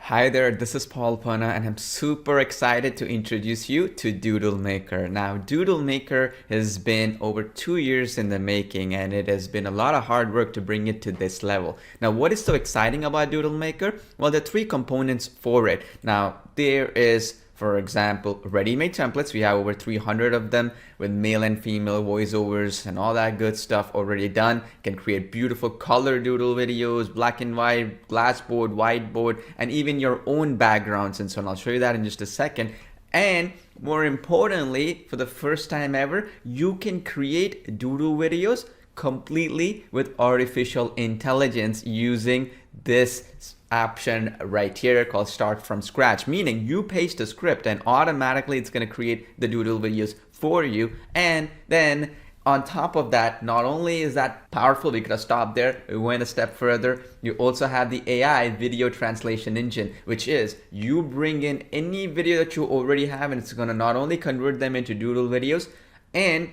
Hi there, this is Paul Pana and I'm super excited to introduce you to Doodle Maker. Now, Doodle Maker has been over 2 years in the making and it has been a lot of hard work to bring it to this level. Now, what is so exciting about Doodle Maker? Well, there are three components for it. Now, there is, for example, ready-made templates. We have over 300 of them with male and female voiceovers and all that good stuff already done. You can create beautiful color doodle videos, black and white, glassboard, whiteboard, and even your own backgrounds and so on. I'll show you that in just a second. And more importantly, for the first time ever, you can create doodle videos completely with artificial intelligence using this option right here called start from scratch, meaning you paste a script and automatically it's going to create the doodle videos for you. And then on top of that, not only is that powerful, we could have stopped there, we went a step further. You also have the AI video translation engine, which is you bring in any video that you already have and it's going to not only convert them into doodle videos and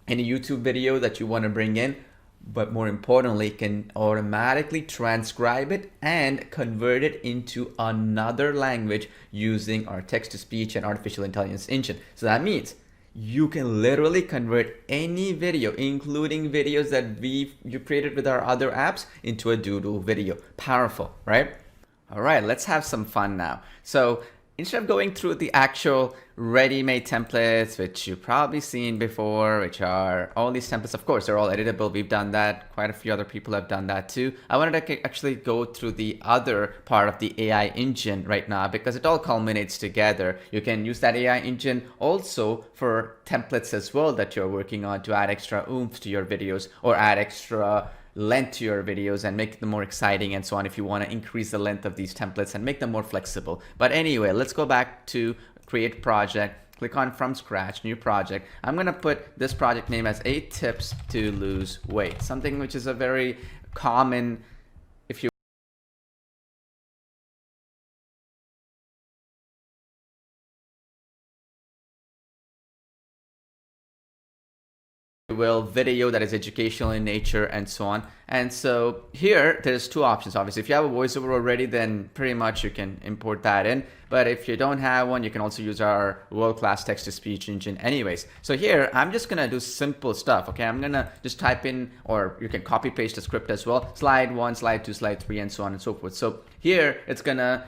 any YouTube video that you want to bring in, but more importantly, can automatically transcribe it and convert it into another language using our text-to-speech and artificial intelligence engine. So that means you can literally convert any video, including videos that you created with our other apps, into a doodle video. Powerful, right? All right, let's have some fun now. So instead of going through the actual ready-made templates, which you've probably seen before, which are all these templates, of course, they're all editable. We've done that. Quite a few other people have done that too. I wanted to actually go through the other part of the AI engine right now because it all culminates together. You can use that AI engine also for templates as well that you're working on to add extra oomph to your videos or add extra length to your videos and make them more exciting and so on if you want to increase the length of these templates and make them more flexible. But anyway, let's go back to create project, click on from scratch, new project. I'm going to put this project name as 8 tips to lose weight, something which is a very common, if you will, video that is educational in nature and so on. And so here there's two options. Obviously, if you have a voiceover already, then pretty much you can import that in. But if you don't have one, you can also use our world-class text-to-speech engine anyways. So here I'm just gonna do simple stuff. Okay, I'm gonna just type in, or you can copy paste the script as well, slide 1, slide 2, slide 3, and so on and so forth. So here it's gonna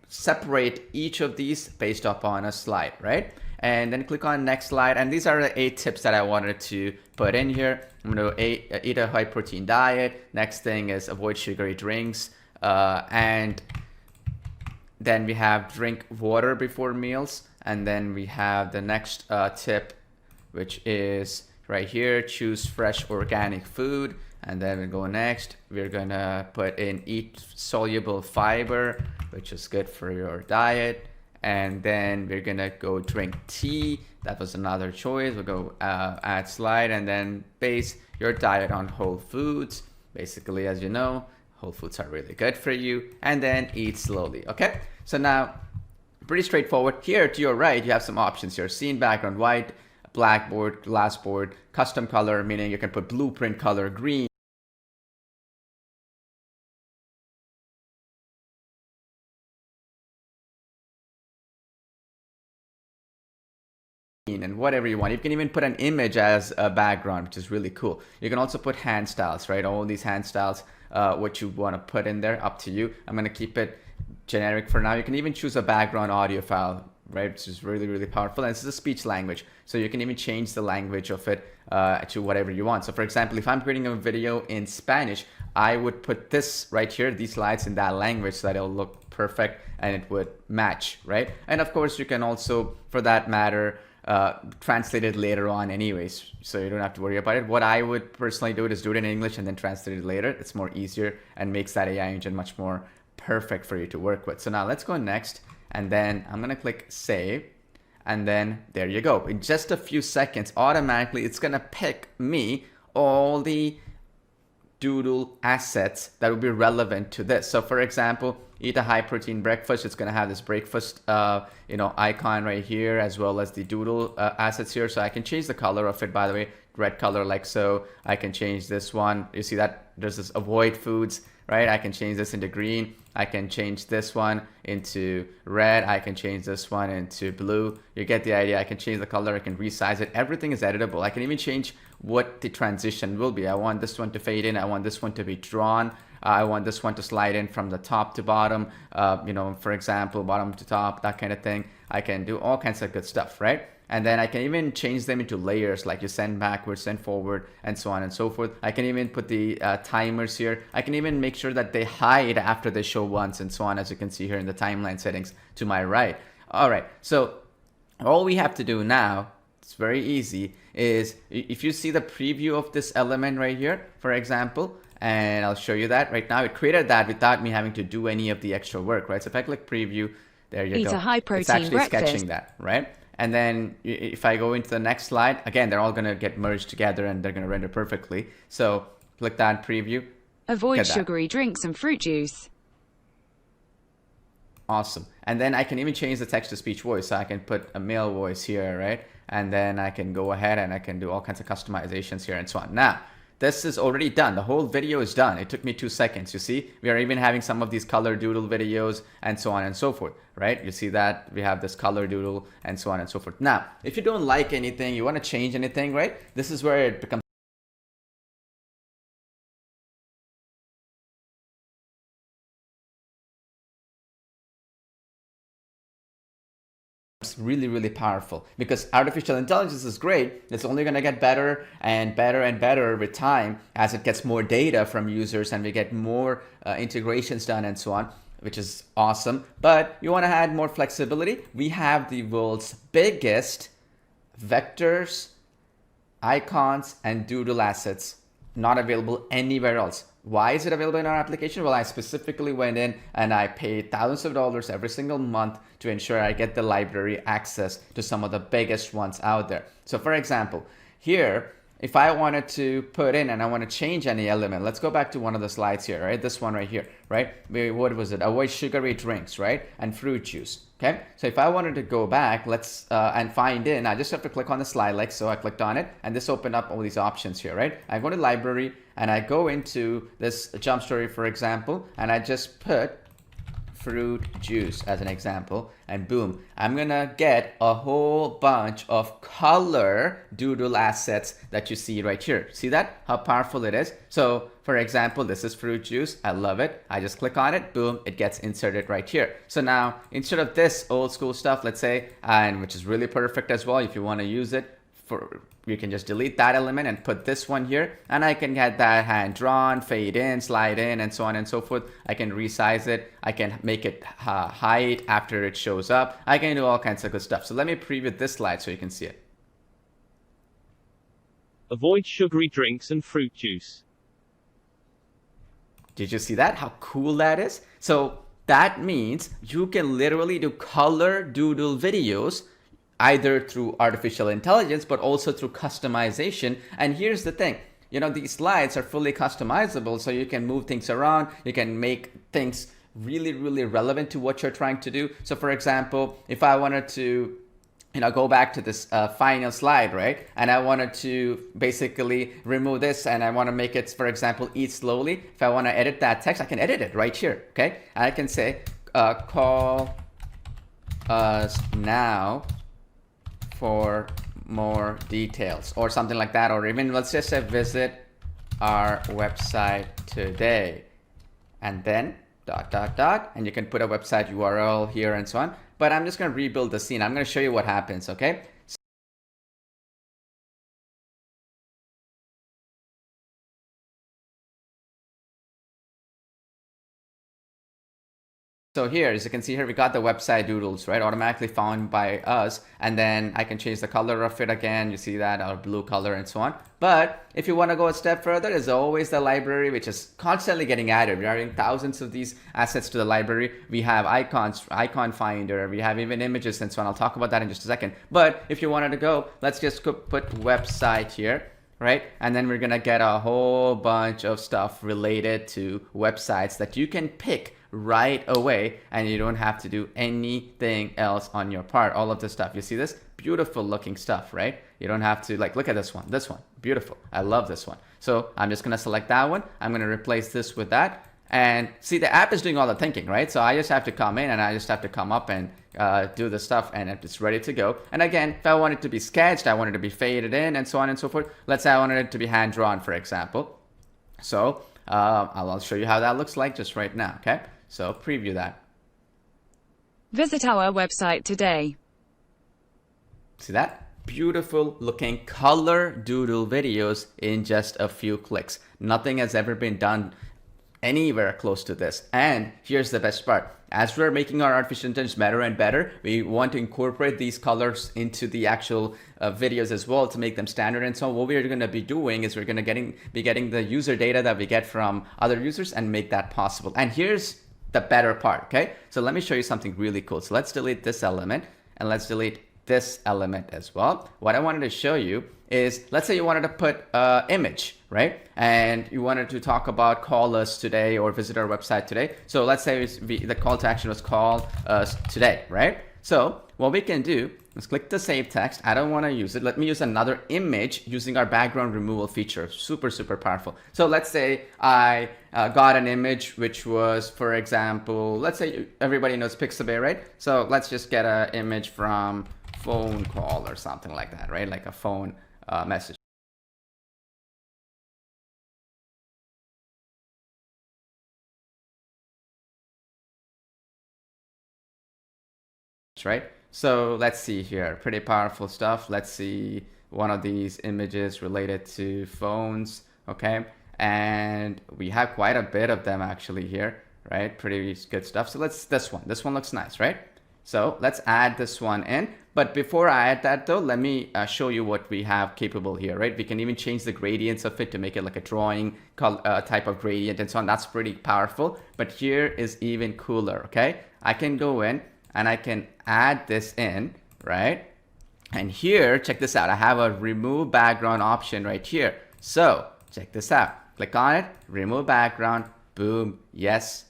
separate each of these based upon a slide, right? And then click on next slide. And these are the 8 tips that I wanted to put in here. I'm going to eat a high protein diet. Next thing is avoid sugary drinks. And then we have drink water before meals. And then we have the next tip, which is right here, choose fresh organic food. And then we go next, we're gonna put in eat soluble fiber, which is good for your diet. And then we're gonna go drink tea. That was another choice. We'll go add slide and then base your diet on whole foods. Basically, as you know, whole foods are really good for you. And then eat slowly, okay? So now, pretty straightforward. Here to your right, you have some options here. Scene background, white, Blackboard, Glassboard, custom color, meaning you can put blueprint color, green, and whatever you want. You can even put an image as a background, which is really cool. You can also put hand styles, right? All these hand styles, what you want to put in there, up to you. I'm going to keep it generic for now. You can even choose a background audio file, right? Which is really, really powerful. And this is a speech language. So you can even change the language of it to whatever you want. So for example, if I'm creating a video in Spanish, I would put this right here, these slides in that language so that it'll look perfect and it would match, right? And of course, you can also, for that matter, translate it later on anyways, so you don't have to worry about it. What I would personally do is do it in English and then translate it later. It's more easier and makes that AI engine much more perfect for you to work with. So now let's go next, and then I'm gonna click save, and then there you go. In just a few seconds, automatically it's gonna pick me all the doodle assets that would be relevant to this. So for example, eat a high protein breakfast. It's going to have this breakfast icon right here, as well as the doodle assets here. So I can change the color of it, by the way, red color like so. I can change this one. You see that there's this avoid foods, right? I can change this into green. I can change this one into red. I can change this one into blue. You get the idea. I can change the color. I can resize it. Everything is editable. I can even change what the transition will be. I want this one to fade in. I want this one to be drawn. I want this one to slide in from the top to bottom, for example, bottom to top, that kind of thing. I can do all kinds of good stuff, right? And then I can even change them into layers, like you send backwards, send forward, and so on and so forth. I can even put the timers here. I can even make sure that they hide after they show once, and so on, as you can see here in the timeline settings to my right. All right, so all we have to do now, it's very easy, is if you see the preview of this element right here, for example, and I'll show you that right now. It created that without me having to do any of the extra work, right? So if I click preview, there you go. Eat a high-protein it's actually breakfast. sketching that, right? And then if I go into the next slide, again, they're all going to get merged together and they're going to render perfectly. So click that preview. Avoid sugary drinks and fruit juice. Awesome. And then I can even change the text-to-speech voice. So I can put a male voice here, right? And then I can go ahead and I can do all kinds of customizations here and so on. Now, this is already done. The whole video is done. It took me 2 seconds. You see, we are even having some of these color doodle videos and so on and so forth, right? You see that we have this color doodle and so on and so forth. Now, if you don't like anything, you want to change anything, right? This is where it becomes really, really powerful, because artificial intelligence is great. It's only going to get better and better and better with time as it gets more data from users and we get more integrations done and so on, which is awesome. But you want to add more flexibility. We have the world's biggest vectors, icons, and doodle assets, not available anywhere else. Why is it available in our application? Well, I specifically went in and I paid thousands of dollars every single month to ensure I get the library access to some of the biggest ones out there. So for example, here, if I wanted to put in and I want to change any element, let's go back to one of the slides here, right? This one right here, right? What was it? Avoid sugary drinks, right? And fruit juice. Okay, so if I wanted to go back, let's and find in, I just have to click on the slide like so. I clicked on it and this opened up all these options here, right? I go to library and I go into this jump story, for example, and I just put fruit juice as an example, and boom, I'm gonna get a whole bunch of color doodle assets that you see right here. See that? How powerful it is? So for example, this is fruit juice. I love it. I just click on it, boom, it gets inserted right here. So now instead of this old school stuff, let's say, and which is really perfect as well, if you want to use it, you can just delete that element and put this one here, and I can get that hand drawn, fade in, slide in, and so on and so forth. I can resize it. I can make it hide after it shows up. I can do all kinds of good stuff. So let me preview this slide so you can see it. Avoid sugary drinks and fruit juice. Did you see that? How cool that is? So that means you can literally do color doodle videos either through artificial intelligence, but also through customization. And here's the thing, these slides are fully customizable, so you can move things around. You can make things really, really relevant to what you're trying to do. So for example, if I wanted to go back to this final slide, right? And I wanted to basically remove this and I want to make it, for example, eat slowly. If I want to edit that text, I can edit it right here, okay? And I can say, call us now for more details or something like that, or even let's just say visit our website today, and then ... and you can put a website URL here and so on. But I'm just going to rebuild the scene. I'm going to show you what happens, okay? So here, as you can see here, we got the website doodles, right? Automatically found by us. And then I can change the color of it again. You see that, our blue color and so on. But if you want to go a step further, there's always the library, which is constantly getting added. We're adding thousands of these assets to the library. We have icons, icon finder. We have even images and so on. I'll talk about that in just a second. But if you wanted to go, let's just put website here, right? And then we're going to get a whole bunch of stuff related to websites that you can pick right away, and you don't have to do anything else on your part. All of this stuff, you see this beautiful looking stuff, right? You don't have to like, look at this one, beautiful. I love this one. So I'm just gonna select that one. I'm gonna replace this with that. And see, the app is doing all the thinking, right? So I just have to come in and I just have to come up and do the stuff, and it's ready to go. And again, if I want it to be sketched, I want it to be faded in and so on and so forth. Let's say I wanted it to be hand drawn, for example. So I'll show you how that looks like just right now, okay? So preview that. Visit our website today. See that? Beautiful looking color doodle videos in just a few clicks. Nothing has ever been done anywhere close to this. And here's the best part. As we're making our artificial intelligence better and better, we want to incorporate these colors into the actual videos as well to make them standard. And so what we're going to be doing is we're going to be getting the user data that we get from other users and make that possible. And here's the better part, okay? So let me show you something really cool. So let's delete this element and let's delete this element as well. What I wanted to show you is, let's say you wanted to put image, right? And you wanted to talk about call us today or visit our website today. So let's say the call to action was call us today, right? So what we can do is click the save text. I don't want to use it. Let me use another image using our background removal feature. Super, super powerful. So let's say I got an image which was, for example, let's say everybody knows Pixabay, right? So let's just get an image from phone call or something like that, right? Like a phone message. Right? So let's see here, pretty powerful stuff. Let's see one of these images related to phones, okay? And we have quite a bit of them actually here, right? Pretty good stuff. So this one looks nice, right? So let's add this one in. But before I add that though, let me show you what we have capable here, right? We can even change the gradients of it to make it like a drawing type of gradient and so on. That's pretty powerful. But here is even cooler, okay? I can go in and I can add this in, right? And here, check this out. I have a remove background option right here. So check this out. Click on it, remove background, boom, yes.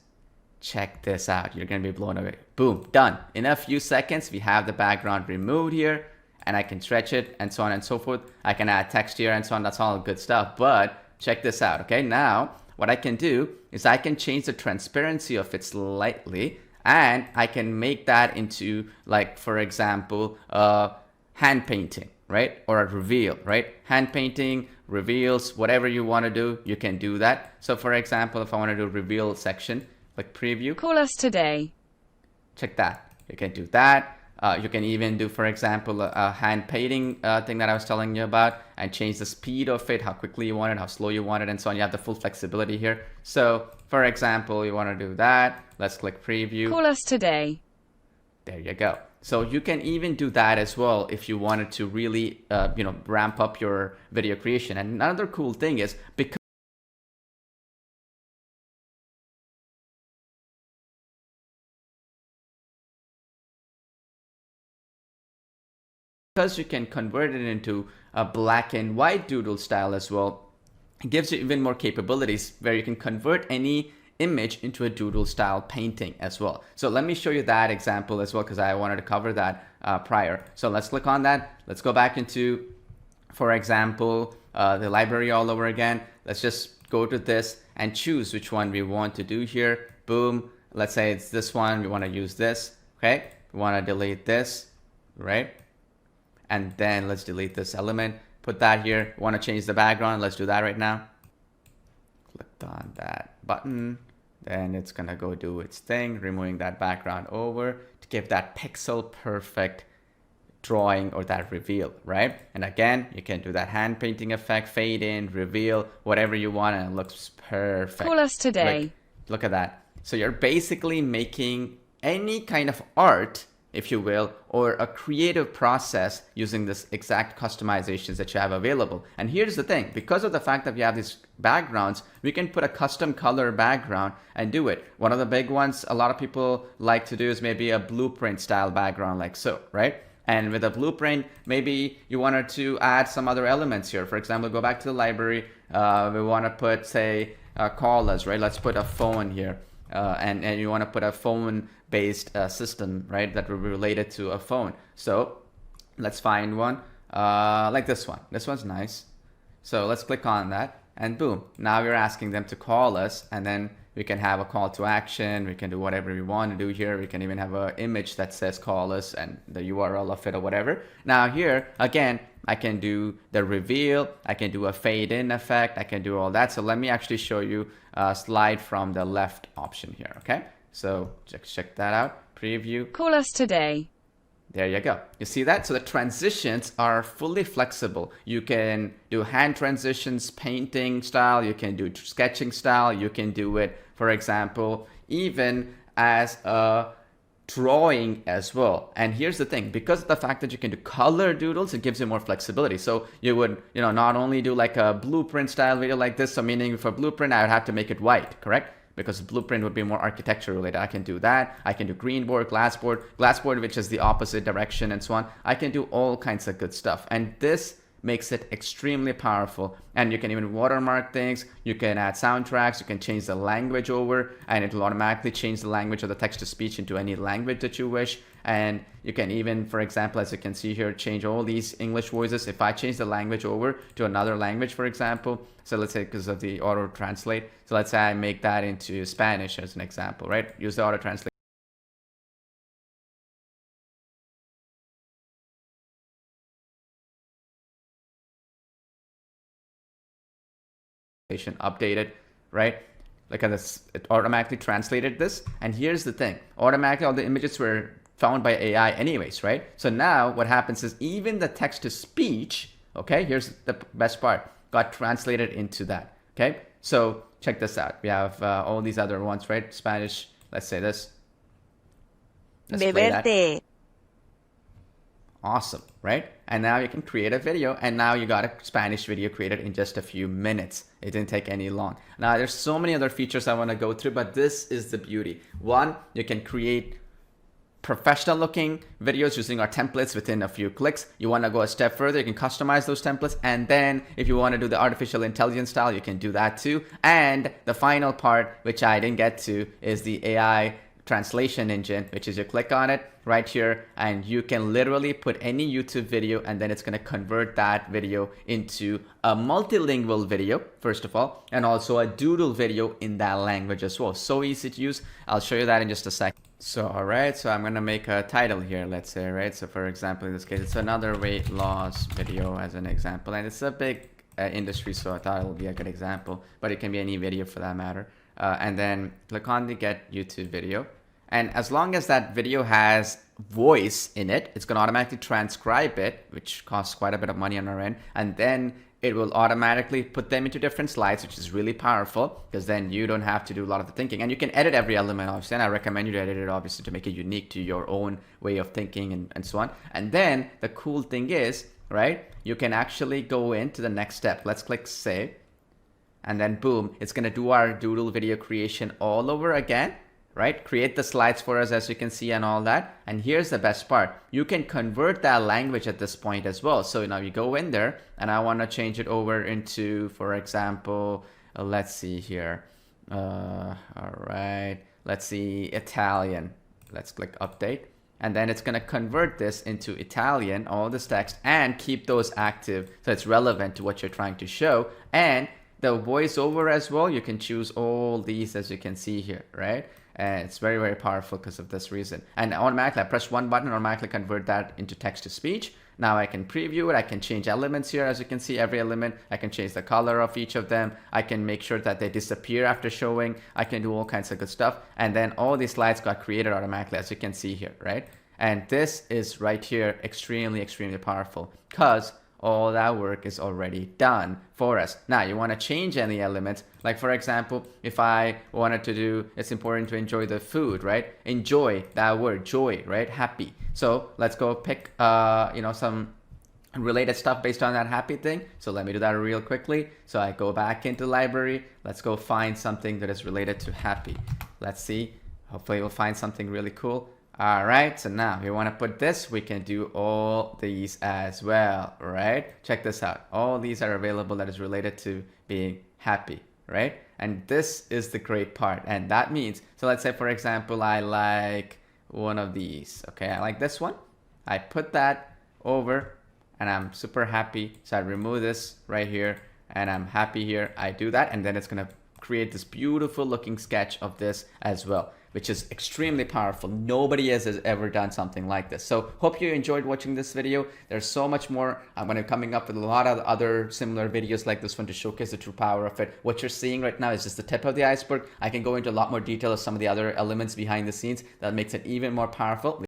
Check this out. You're gonna be blown away. Boom, done. In a few seconds, we have the background removed here, and I can stretch it and so on and so forth. I can add text here and so on. That's all good stuff. But check this out, okay? Now, what I can do is I can change the transparency of it slightly, and I can make that into, like, for example, hand painting, right? Or a reveal, right? Hand painting, reveals, whatever you want to do, you can do that. So for example, if I want to do reveal section, like preview. Call us today. Check that. You can do that. You can even do, for example, a hand painting thing that I was telling you about, and change the speed of it, how quickly you want it, how slow you want it, and so on. You have the full flexibility here. So for example, you want to do that. Let's click preview. Call us today. There you go. So you can even do that as well if you wanted to really, ramp up your video creation. And another cool thing is, because you can convert it into a black and white doodle style as well, it gives you even more capabilities where you can convert any image into a doodle style painting as well. So let me show you that example as well, because I wanted to cover that prior. So let's click on that. Let's go back into, for example, the library all over again. Let's just go to this and choose which one we want to do here. Boom. Let's say it's this one. We want to use this. Okay. We want to delete this, right? And then let's delete this element, put that here. Want to change the background? Let's do that right now. Click on that button, then it's gonna go do its thing, removing that background over to give that pixel perfect drawing or that reveal, right? And again, you can do that hand painting effect, fade in, reveal, whatever you want, and it looks perfect. Call us today. Look at that. So you're basically making any kind of art, if you will, or a creative process using this exact customizations that you have available. And here's the thing, because of the fact that we have these backgrounds, we can put a custom color background and do it. One of the big ones a lot of people like to do is maybe a blueprint style background like so, right? And with a blueprint, maybe you wanted to add some other elements here. For example, go back to the library. We want to put, say, call us, right? Let's put a phone here. And you want to put a phone based system, right, that will be related to a phone. So Let's find one like this one. This one's nice. So let's click on that and boom. Now we're asking them to call us, and then we can have a call to action. We can do whatever we want to do here. We can even have an image that says call us and the URL of it or whatever. Now here, again, I can do the reveal. I can do a fade in effect. I can do all that. So let me actually show you a slide from the left option here. Okay. So check that out. Preview. Call us today. There you go. You see that? So the transitions are fully flexible. You can do hand transitions, painting style. You can do sketching style. You can do it, for example, even as a drawing as well. And here's the thing, because of the fact that you can do color doodles, it gives you more flexibility. So you would, not only do like a blueprint style video like this. So meaning for blueprint, I would have to make it white, correct? Because blueprint would be more architecture related. I can do that. I can do green board, glassboard, which is the opposite direction and so on. I can do all kinds of good stuff. And this makes it extremely powerful. And you can even watermark things. You can add soundtracks. You can change the language over, and it will automatically change the language of the text to speech into any language that you wish. And you can even, for example, as you can see here, change all these English voices. If I change the language over to another language, for example, so let's say because of the auto translate. So let's say I make that into Spanish as an example, right? Use the auto translate. Updated, right? Look at this, it automatically translated this. And here's the thing, automatically all the images were found by AI anyways, right? So now what happens is even the text to speech, okay, here's the best part, got translated into that. Okay, so check this out. We have all these other ones, right? Spanish, let's say this. Let's play that. Awesome, right? And now you can create a video, and now you got a Spanish video created in just a few minutes. It didn't take any long. Now there's so many other features I want to go through, but this is the beauty. One, you can create professional looking videos using our templates within a few clicks. You want to go a step further, you can customize those templates, and then if you want to do the artificial intelligence style, you can do that too. And the final part, which I didn't get to, is the AI translation engine, which is you click on it right here, and you can literally put any YouTube video, and then it's going to convert that video into a multilingual video, first of all, and also a doodle video in that language as well. So easy to use. I'll show you that in just a second. So all right, so I'm going to make a title here, let's say, right? So for example, in this case, it's another weight loss video as an example, and it's a big industry, so I thought it would be a good example, but it can be any video for that matter. And then click on the get YouTube video. And as long as that video has voice in it, it's going to automatically transcribe it, which costs quite a bit of money on our end. And then it will automatically put them into different slides, which is really powerful because then you don't have to do a lot of the thinking. And you can edit every element, obviously. And I recommend you to edit it, obviously, to make it unique to your own way of thinking and so on. And then the cool thing is, right, you can actually go into the next step. Let's click save. And then boom, it's going to do our doodle video creation all over again, right? Create the slides for us, as you can see, and all that. And here's the best part. You can convert that language at this point as well. So now you go in there, and I want to change it over into, for example, let's see here. All right, let's see, Italian. Let's click update. And then it's going to convert this into Italian, all this text, and keep those active so it's relevant to what you're trying to show. And the voiceover as well, you can choose all these, as you can see here, right? And it's very, very powerful because of this reason. And automatically, I press one button, automatically convert that into text to speech. Now I can preview it. I can change elements here. As you can see, every element, I can change the color of each of them. I can make sure that they disappear after showing. I can do all kinds of good stuff. And then all these slides got created automatically, as you can see here, right? And this is right here extremely, extremely powerful because all that work is already done for us. Now you want to change any elements, like for example, if I wanted to do, it's important to enjoy the food, right? Enjoy, that word, joy, right? Happy. So let's go pick some related stuff based on that happy thing. So let me do that real quickly. So I go back into library. Let's go find something that is related to happy. Let's see, hopefully we'll find something really cool. All right, so now if we want to put this, we can do all these as well, right? Check this out. All these are available that is related to being happy, right? And this is the great part. And that means, so let's say, for example, I like one of these. Okay, I like this one. I put that over, and I'm super happy. So I remove this right here, and I'm happy here. I do that, and then it's gonna create this beautiful looking sketch of this as well, which is extremely powerful. Nobody has ever done something like this. So hope you enjoyed watching this video. There's so much more. I'm going to be coming up with a lot of other similar videos like this one to showcase the true power of it. What you're seeing right now is just the tip of the iceberg. I can go into a lot more detail of some of the other elements behind the scenes that makes it even more powerful.